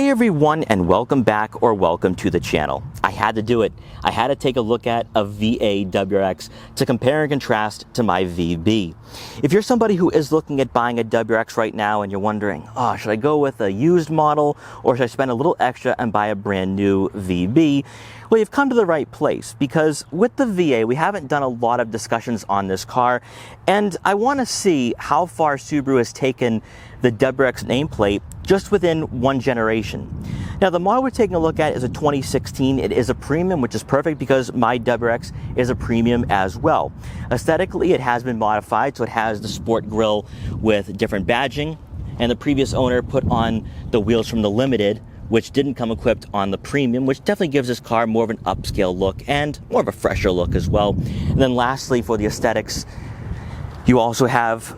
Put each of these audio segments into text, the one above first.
Hey everyone, and welcome back or welcome to the channel. I had to do it. I had to take a look at a VA WRX to compare and contrast to my VB. If you're somebody who is looking at buying a WRX right now and you're wondering, oh, should I go with a used model or should I spend a little extra and buy a brand new VB? Well, you've come to the right place, because with the VA, we haven't done a lot of discussions on this car, and I want to see how far Subaru has taken the WRX nameplate just within one generation. Now, the model we're taking a look at is a 2016. It is a premium, which is perfect because my WRX is a premium as well. Aesthetically, it has been modified, so it has the sport grille with different badging, and the previous owner put on the wheels from the Limited, which didn't come equipped on the Premium, which definitely gives this car more of an upscale look and more of a fresher look as well. And then lastly, for the aesthetics, you also have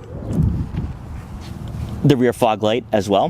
the rear fog light as well,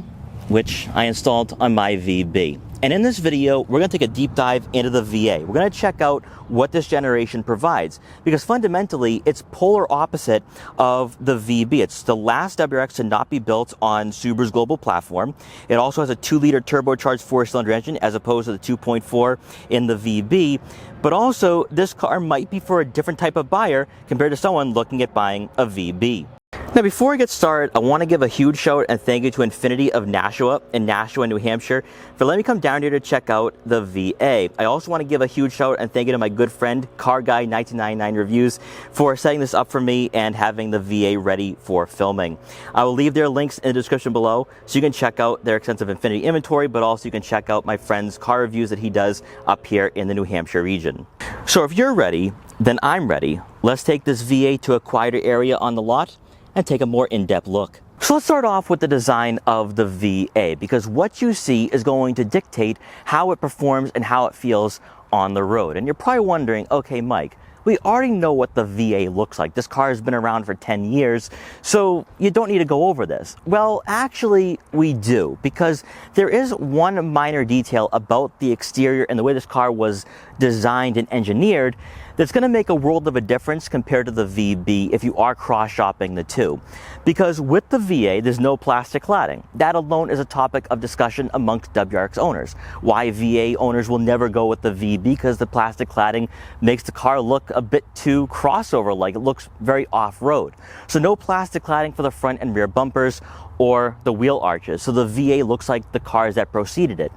which I installed on my VB. And in this video, we're going to take a deep dive into the VA. We're going to check out what this generation provides, because fundamentally, it's polar opposite of the VB. It's the last WRX to not be built on Subaru's global platform. It also has a 2-liter turbocharged 4-cylinder engine as opposed to the 2.4 in the VB. But also, this car might be for a different type of buyer compared to someone looking at buying a VB. Now, before I get started, I want to give a huge shout and thank you to Infiniti of Nashua in Nashua, New Hampshire, for letting me come down here to check out the VA. I also want to give a huge shout and thank you to my good friend, Car Guy 1999 Reviews, for setting this up for me and having the VA ready for filming. I will leave their links in the description below so you can check out their extensive Infiniti inventory, but also you can check out my friend's car reviews that he does up here in the New Hampshire region. So if you're ready, then I'm ready. Let's take this VA to a quieter area on the lot and take a more in-depth look. So let's start off with the design of the VA, because what you see is going to dictate how it performs and how it feels on the road. And you're probably wondering, okay, Mike, we already know what the VA looks like. This car has been around for 10 years, so you don't need to go over this. Well, actually, we do, because there is one minor detail about the exterior and the way this car was designed and engineered that's going to make a world of a difference compared to the VB if you are cross-shopping the two. Because with the VA, there's no plastic cladding. That alone is a topic of discussion amongst WRX owners. Why VA owners will never go with the VB, because the plastic cladding makes the car look a bit too crossover-like. It looks very off-road. So no plastic cladding for the front and rear bumpers or the wheel arches. So the VA looks like the cars that preceded it.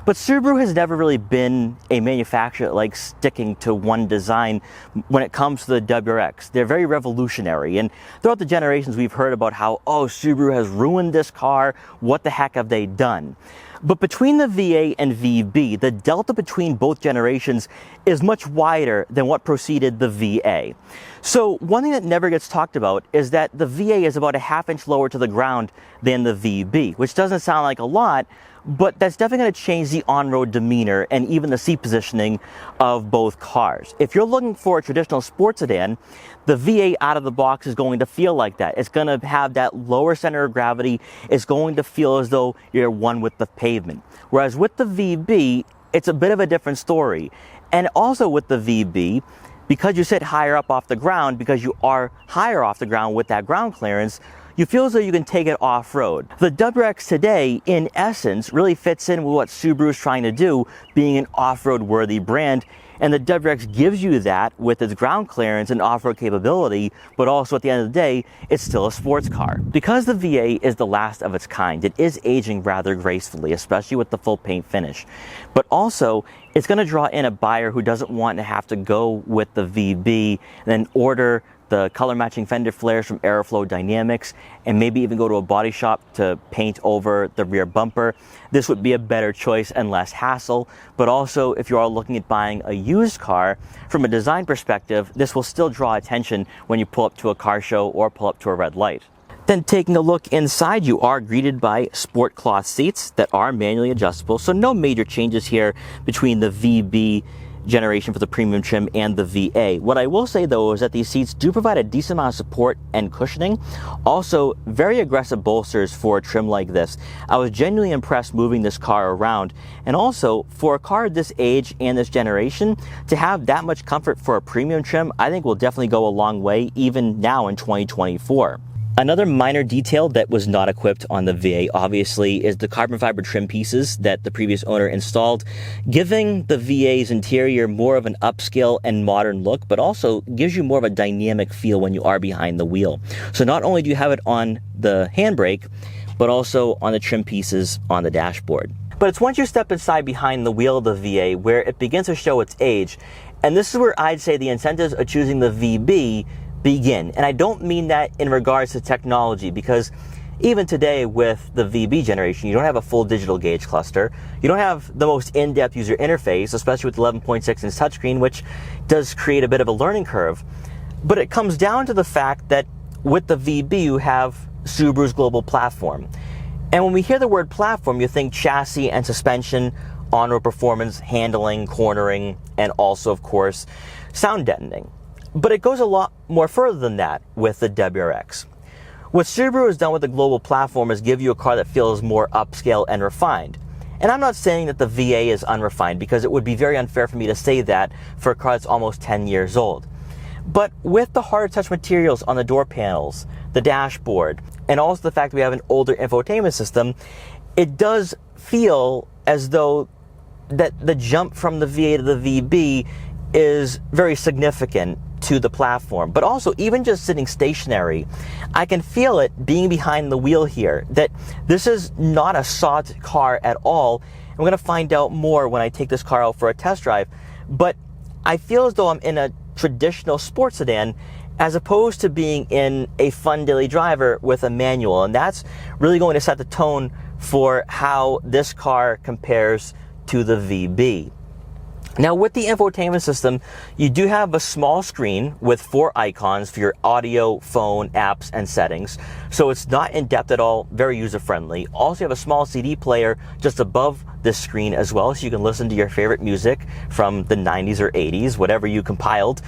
But Subaru has never really been a manufacturer that likes sticking to one design when it comes to the WRX. They're very revolutionary, and throughout the generations we've heard about how, oh, Subaru has ruined this car, what the heck have they done? But between the VA and VB, the delta between both generations is much wider than what preceded the VA. So one thing that never gets talked about is that the VA is about a ½ inch lower to the ground than the VB, which doesn't sound like a lot, but that's definitely going to change the on-road demeanor and even the seat positioning of both cars. If you're looking for a traditional sports sedan, the VA out of the box is going to feel like that. It's going to have that lower center of gravity. It's going to feel as though you're one with the pavement. Whereas with the VB, it's a bit of a different story. And also with the VB, because you sit higher up off the ground, because you are higher off the ground with that ground clearance, you feel as though you can take it off-road. The WRX today, in essence, really fits in with what Subaru is trying to do, being an off-road worthy brand. And the WRX gives you that with its ground clearance and off-road capability, but also at the end of the day, it's still a sports car. Because the VA is the last of its kind, it is aging rather gracefully, especially with the full paint finish. But also, it's going to draw in a buyer who doesn't want to have to go with the VB and then order the color matching fender flares from Aeroflow Dynamics, and maybe even go to a body shop to paint over the rear bumper. This would be a better choice and less hassle. But also, if you are looking at buying a used car, from a design perspective, this will still draw attention when you pull up to a car show or pull up to a red light. Then taking a look inside, you are greeted by sport cloth seats that are manually adjustable, so no major changes here between the VB generation for the premium trim and the VA. What I will say though is that these seats do provide a decent amount of support and cushioning. Also, very aggressive bolsters for a trim like this. I was genuinely impressed moving this car around, and also for a car this age and this generation, to have that much comfort for a premium trim, I think will definitely go a long way even now in 2024. Another minor detail that was not equipped on the VA, obviously, is the carbon fiber trim pieces that the previous owner installed, giving the VA's interior more of an upscale and modern look, but also gives you more of a dynamic feel when you are behind the wheel. So not only do you have it on the handbrake, but also on the trim pieces on the dashboard. But it's once you step inside behind the wheel of the VA where it begins to show its age, and this is where I'd say the incentives of choosing the VB begin. And I don't mean that in regards to technology, because even today with the VB generation, you don't have a full digital gauge cluster. You don't have the most in-depth user interface, especially with the 11.6 inch touchscreen, which does create a bit of a learning curve. But it comes down to the fact that with the VB, you have Subaru's global platform. And when we hear the word platform, you think chassis and suspension, on-road performance, handling, cornering, and also, of course, sound deadening. But it goes a lot more further than that with the WRX. What Subaru has done with the global platform is give you a car that feels more upscale and refined. And I'm not saying that the VA is unrefined, because it would be very unfair for me to say that for a car that's almost 10 years old. But with the hard touch materials on the door panels, the dashboard, and also the fact that we have an older infotainment system, it does feel as though that the jump from the VA to the VB is very significant to the platform. But also, even just sitting stationary, I can feel it being behind the wheel here, that this is not a soft car at all. I'm going to find out more when I take this car out for a test drive, but I feel as though I'm in a traditional sports sedan as opposed to being in a fun daily driver with a manual. And that's really going to set the tone for how this car compares to the VB. Now, with the infotainment system, you do have a small screen with 4 icons for your audio, phone, apps, and settings. So it's not in-depth at all, very user-friendly. Also, you have a small CD player just above this screen as well, so you can listen to your favorite music from the 90s or 80s, whatever you compiled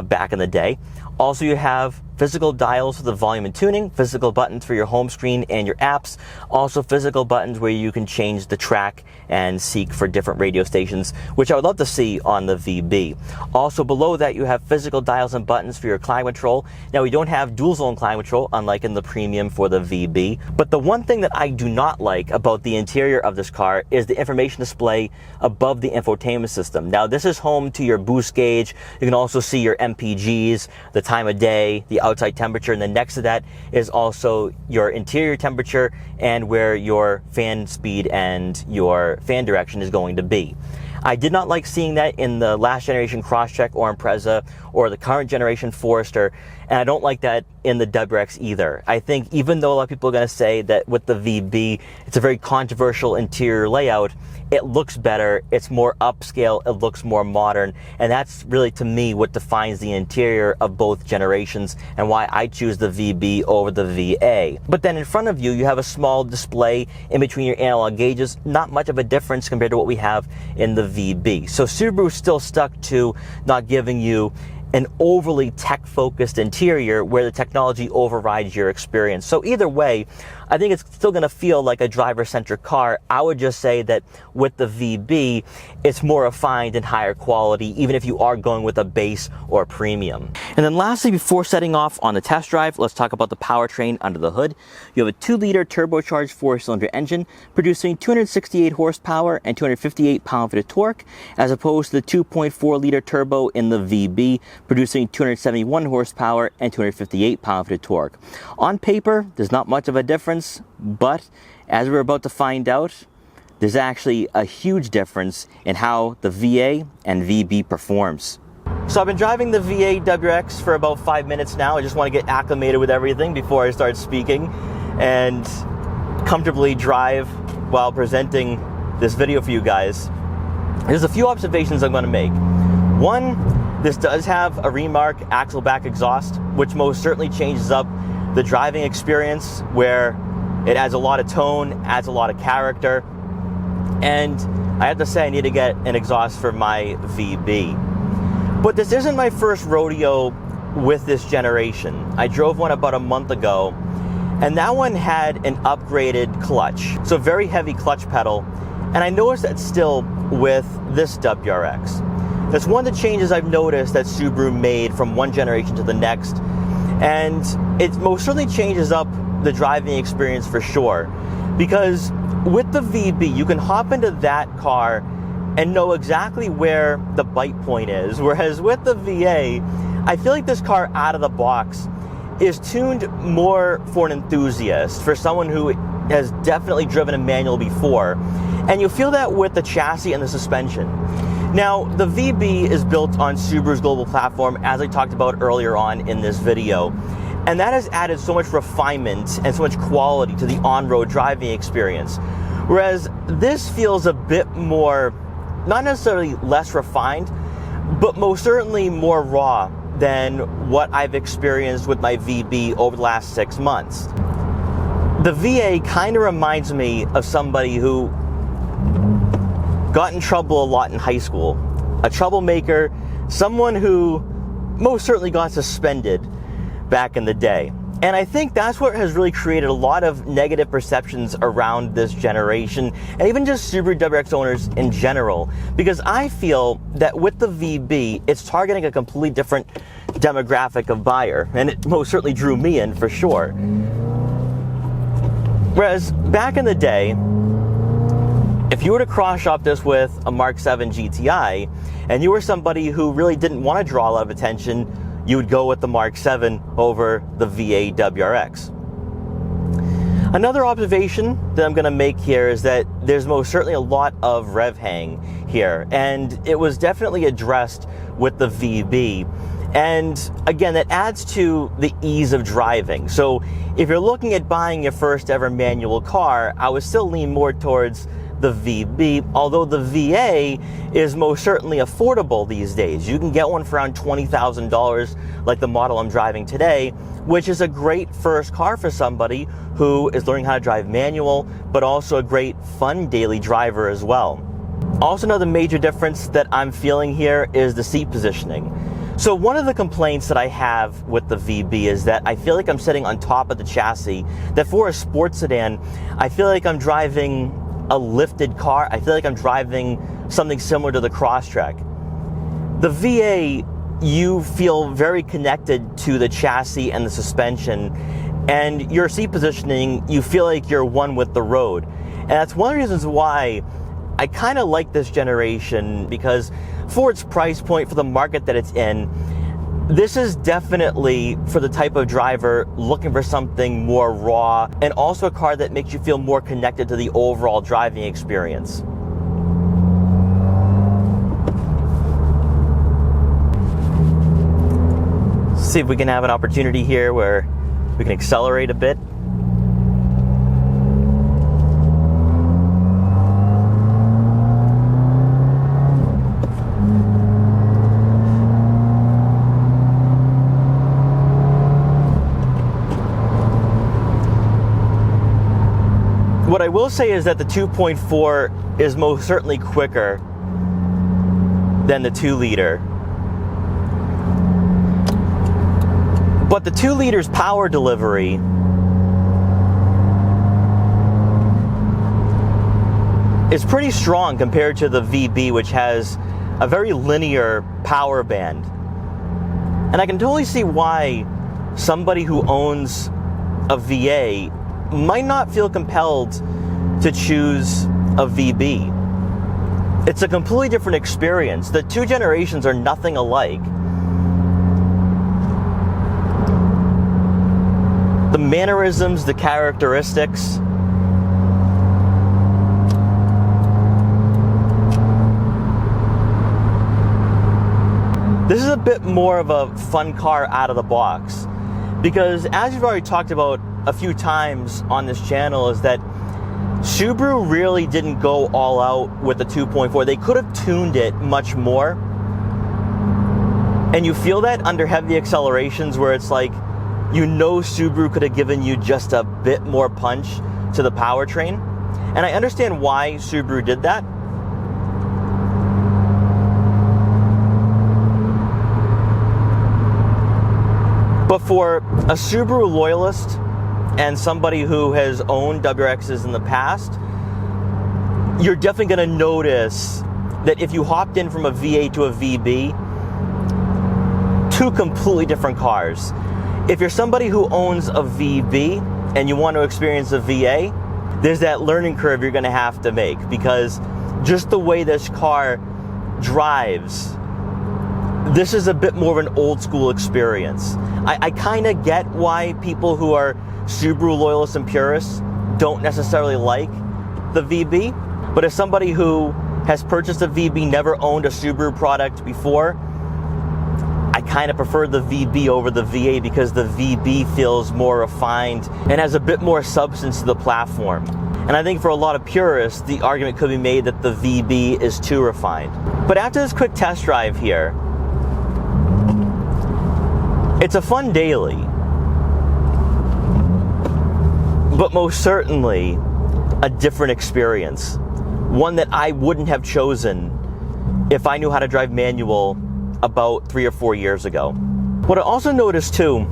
back in the day. Also, you have physical dials for the volume and tuning, physical buttons for your home screen and your apps, also physical buttons where you can change the track and seek for different radio stations, which I would love to see on the VB. Also below that, you have physical dials and buttons for your climate control. Now, we don't have dual zone climate control, unlike in the Premium for the VB, but the one thing that I do not like about the interior of this car is the information display above the infotainment system. Now, this is home to your boost gauge. You can also see your MPGs, the time of day, the outside temperature, and then next to that is also your interior temperature and where your fan speed and your fan direction is going to be. I did not like seeing that in the last generation Crosstrek or Impreza or the current generation Forester, and I don't like that in the WRX either. I think even though a lot of people are going to say that with the VB, it's a very controversial interior layout, it looks better, it's more upscale, it looks more modern, and that's really, to me, what defines the interior of both generations and why I choose the VB over the VA. But then in front of you, you have a small display in between your analog gauges, not much of a difference compared to what we have in the VB. So Subaru's still stuck to not giving you an overly tech-focused interior where the technology overrides your experience. So either way, I think it's still going to feel like a driver-centric car. I would just say that with the VB, it's more refined and higher quality, even if you are going with a base or premium. And then lastly, before setting off on the test drive, let's talk about the powertrain under the hood. You have a 2-liter turbocharged 4-cylinder engine producing 268 horsepower and 258 pound-feet of torque, as opposed to the 2.4-liter turbo in the VB producing 271 horsepower and 258 pound-feet of torque. On paper, there's not much of a difference, but as we're about to find out, there's actually a huge difference in how the VA and VB performs. So I've been driving the VA WRX for about 5 minutes now. I just want to get acclimated with everything before I start speaking and comfortably drive while presenting this video for you guys. There's a few observations I'm going to make. One, this does have a Remark axle back exhaust, which most certainly changes up the driving experience, where it adds a lot of tone, adds a lot of character, and I have to say I need to get an exhaust for my VB. But this isn't my first rodeo with this generation. I drove one about a month ago, and that one had an upgraded clutch, so very heavy clutch pedal, and I noticed that still with this WRX. That's one of the changes I've noticed that Subaru made from one generation to the next, And it most certainly changes up the driving experience for sure. Because with the VB, you can hop into that car and know exactly where the bite point is. Whereas with the VA, I feel like this car out of the box is tuned more for an enthusiast, for someone who has definitely driven a manual before. And you feel that with the chassis and the suspension. Now, the VB is built on Subaru's global platform, as I talked about earlier on in this video. And that has added so much refinement and so much quality to the on-road driving experience. Whereas this feels a bit more, not necessarily less refined, but most certainly more raw than what I've experienced with my VB over the last 6 months. The VA kind of reminds me of somebody who got in trouble a lot in high school. A troublemaker, someone who most certainly got suspended back in the day. And I think that's what has really created a lot of negative perceptions around this generation, and even just Subaru WRX owners in general, because I feel that with the VB, it's targeting a completely different demographic of buyer, and it most certainly drew me in for sure. Whereas back in the day, if you were to cross-shop this with a Mark 7 GTI, and you were somebody who really didn't want to draw a lot of attention, you would go with the Mark 7 over the VA WRX. Another observation that I'm going to make here is that there's most certainly a lot of rev hang here, and it was definitely addressed with the VB. And again, that adds to the ease of driving. So if you're looking at buying your first ever manual car, I would still lean more towards the VB, although the VA is most certainly affordable these days. You can get one for around $20,000 like the model I'm driving today, which is a great first car for somebody who is learning how to drive manual, but also a great fun daily driver as well. Also, another major difference that I'm feeling here is the seat positioning. So one of the complaints that I have with the VB is that I feel like I'm sitting on top of the chassis, that for a sports sedan, I feel like I'm driving a lifted car. I feel like I'm driving something similar to the Crosstrek. The VA, you feel very connected to the chassis and the suspension, and your seat positioning, you feel like you're one with the road. And that's one of the reasons why I kind of like this generation, because for its price point, for the market that it's in, this is definitely for the type of driver looking for something more raw, and also a car that makes you feel more connected to the overall driving experience. Let's see if we can have an opportunity here where we can accelerate a bit. What I will say is that the 2.4 is most certainly quicker than the 2-liter. But the 2-liter's power delivery is pretty strong compared to the VB, which has a very linear power band. And I can totally see why somebody who owns a VA might not feel compelled to choose a VB. It's a completely different experience. The two generations are nothing alike. The mannerisms, the characteristics. This is a bit more of a fun car out of the box, because as you've already talked about a few times on this channel, is that Subaru really didn't go all out with the 2.4. They could have tuned it much more. And you feel that under heavy accelerations, where it's like, you know, Subaru could have given you just a bit more punch to the powertrain. And I understand why Subaru did that. But for a Subaru loyalist and somebody who has owned WRXs in the past, you're definitely going to notice that if you hopped in from a VA to a VB, two completely different cars. If you're somebody who owns a VB and you want to experience a VA, there's that learning curve you're going to have to make, because just the way this car drives, this is a bit more of an old school experience. I kind of get why people who are Subaru loyalists and purists don't necessarily like the VB, but as somebody who has purchased a VB, never owned a Subaru product before, I kind of prefer the VB over the VA, because the VB feels more refined and has a bit more substance to the platform. And I think for a lot of purists, the argument could be made that the VB is too refined. But after this quick test drive here, it's a fun daily, but most certainly a different experience. One that I wouldn't have chosen if I knew how to drive manual about 3 or 4 years ago. What I also noticed too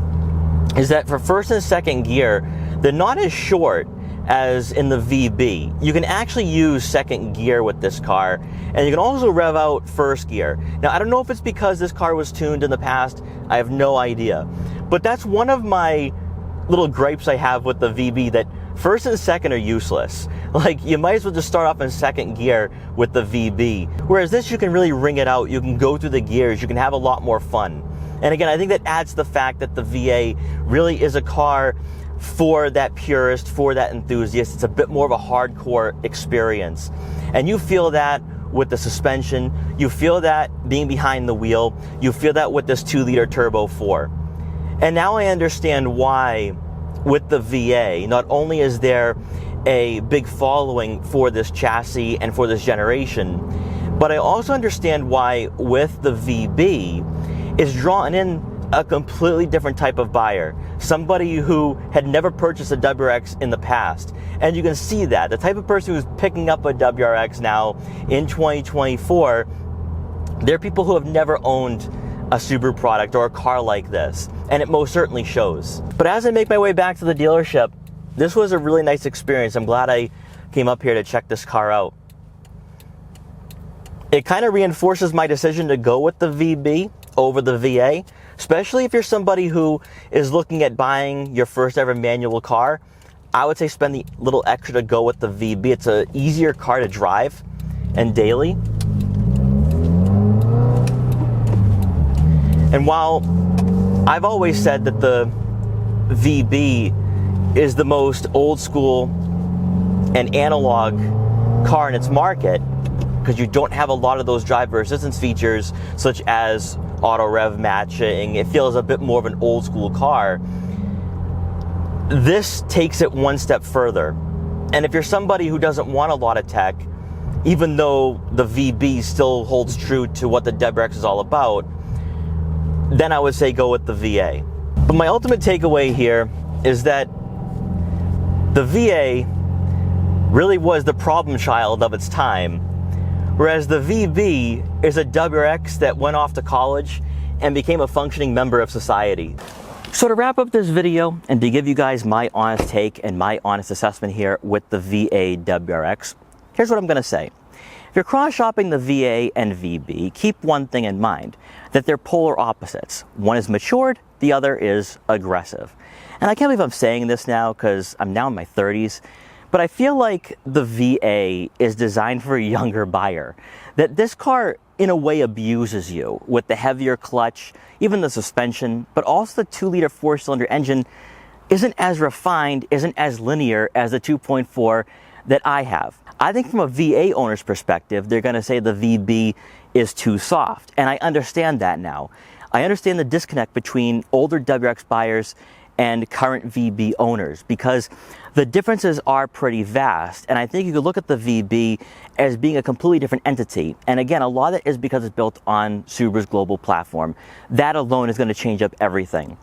is that for first and second gear, they're not as short as in the VB. You can actually use second gear with this car, and you can also rev out first gear. Now, I don't know if it's because this car was tuned in the past, I have no idea. But that's one of my little gripes I have with the VB, that first and second are useless. Like, you might as well just start off in second gear with the VB. Whereas this, you can really ring it out, you can go through the gears, you can have a lot more fun. And again, I think that adds to the fact that the VA really is a car for that purist, for that enthusiast. It's a bit more of a hardcore experience. And you feel that with the suspension, you feel that being behind the wheel, you feel that with this 2-liter turbo 4. And now I understand why with the VA, not only is there a big following for this chassis and for this generation, but I also understand why with the VB is drawing in a completely different type of buyer, somebody who had never purchased a WRX in the past. And you can see that the type of person who's picking up a WRX now in 2024, they're people who have never owned a Subaru product or a car like this, and it most certainly shows. But as I make my way back to the dealership, this was a really nice experience. I'm glad I came up here to check this car out. It kind of reinforces my decision to go with the VB over the VA, especially if you're somebody who is looking at buying your first ever manual car. I would say spend the little extra to go with the VB. It's an easier car to drive and daily. And while I've always said that the VB is the most old school and analog car in its market, because you don't have a lot of those driver assistance features such as auto rev matching, it feels a bit more of an old school car. This takes it one step further. And if you're somebody who doesn't want a lot of tech, even though the VB still holds true to what the WRX is all about, then I would say go with the VA. But my ultimate takeaway here is that the VA really was the problem child of its time, whereas the VB is a WRX that went off to college and became a functioning member of society. So to wrap up this video and to give you guys my honest take and my honest assessment here with the VA WRX, here's what I'm gonna say. If you're cross-shopping the VA and VB, keep one thing in mind, that they're polar opposites. One is matured, the other is aggressive. And I can't believe I'm saying this now because I'm now in my 30s, but I feel like the VA is designed for a younger buyer. That this car, in a way, abuses you with the heavier clutch, even the suspension, but also the 2-liter 4-cylinder engine isn't as refined, isn't as linear as the 2.4 that I have. I think from a VA owner's perspective, they're gonna say the VB is too soft, and I understand that now. I understand the disconnect between older WRX buyers and current VB owners, because the differences are pretty vast. And I think you could look at the VB as being a completely different entity. And again, a lot of it is because it's built on Subaru's global platform. That alone is going to change up everything.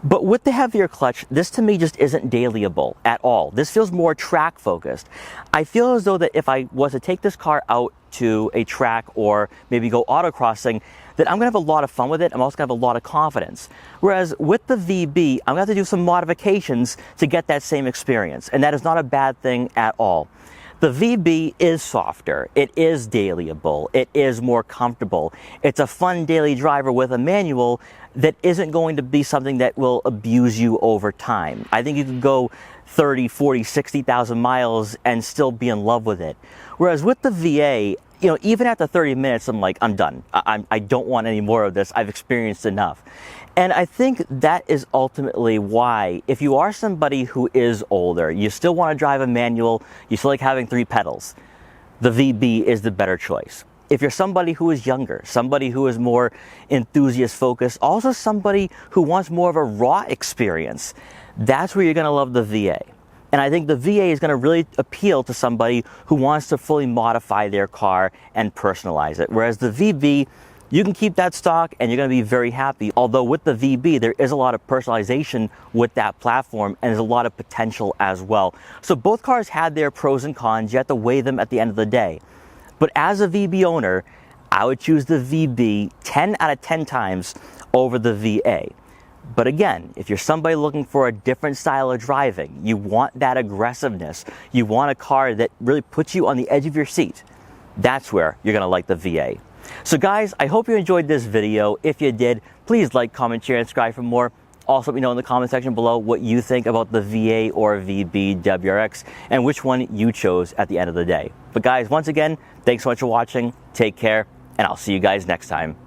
But with the heavier clutch, this to me just isn't dailyable at all. This feels more track focused. I feel as though that if I was to take this car out to a track or maybe go autocrossing, that I'm gonna have a lot of fun with it. I'm also gonna have a lot of confidence. Whereas with the VB, I'm gonna have to do some modifications to get that same experience. And that is not a bad thing at all. The VB is softer, it is dailyable, it is more comfortable. It's a fun daily driver with a manual that isn't going to be something that will abuse you over time. I think you can go 30, 40, 60,000 miles and still be in love with it. Whereas with the VA, you know, even after 30 minutes, I'm like, I'm done. I don't want any more of this. I've experienced enough. And I think that is ultimately why, if you are somebody who is older, you still want to drive a manual, you still like having 3 pedals, the VB is the better choice. If you're somebody who is younger, somebody who is more enthusiast focused, also somebody who wants more of a raw experience, that's where you're going to love the VA. And I think the VA is going to really appeal to somebody who wants to fully modify their car and personalize it. Whereas the VB, you can keep that stock and you're going to be very happy. Although with the VB, there is a lot of personalization with that platform and there's a lot of potential as well. So both cars had their pros and cons. You have to weigh them at the end of the day. But as a VB owner, I would choose the VB 10 out of 10 times over the VA. But again, if you're somebody looking for a different style of driving, you want that aggressiveness, you want a car that really puts you on the edge of your seat, that's where you're going to like the VA. So guys, I hope you enjoyed this video. If you did, please like, comment, share, and subscribe for more. Also let me know in the comment section below what you think about the VA or VB WRX and which one you chose at the end of the day. But guys, once again, thanks so much for watching. Take care, and I'll see you guys next time.